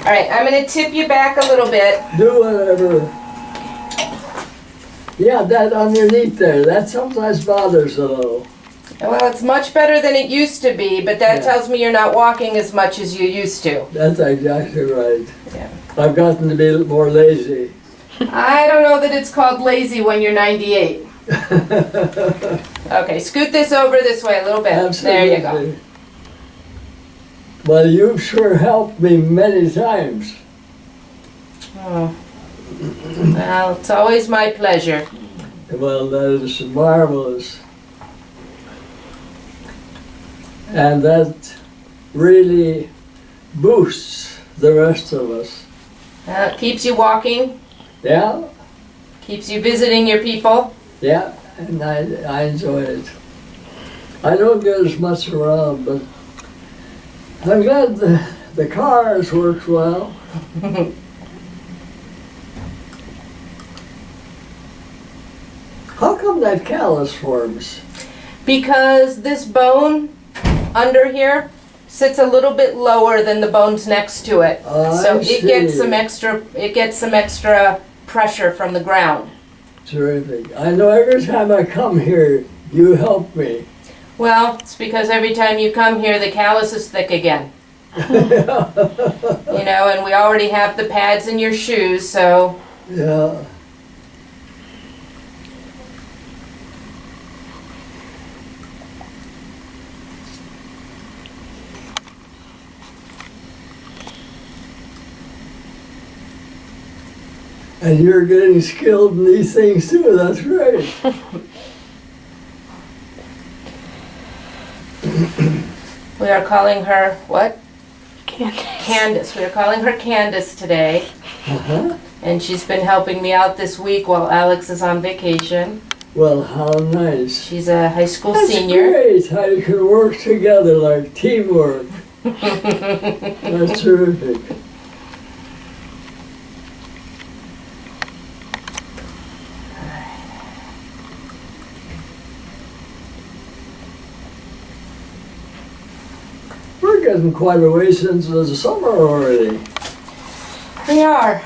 All right, I'm going to tip you back a little bit. Do whatever. Yeah, that underneath there, that sometimes bothers a little. Well, it's much better than it used to be, but that Yeah. tells me you're not walking as much as you used to. That's exactly right. Yeah. I've gotten to be more lazy. I don't know that it's called lazy when you're 98. Okay, scoot this over this way a little bit. Absolutely. There you go. Well, you've sure helped me many times. Oh. Well, it's always my pleasure. Well, that is marvelous. And that really boosts the rest of us. It keeps you walking, Yeah, keeps you visiting your people. yeah, and I enjoy it. I don't get as much around, but I'm glad the cars works well. How come that callus forms? Because this bone under here sits a little bit lower than the bones next to it. So I it gets see. some extra pressure from the ground. Terrific. I know every time I come here, you help me. Well, it's because every time you come here, the callus is thick again. You know, and we already have the pads in your shoes, so Yeah. And you're getting skilled in these things too, that's great. we are calling her what? Candace. Candace. We are calling her Candace today. Uh-huh. And she's been helping me out this week while Alex is on vacation. Well, how nice. She's a high school That's senior. great how you can work together like teamwork. That's terrific. We're getting quite a way since the summer already. We are.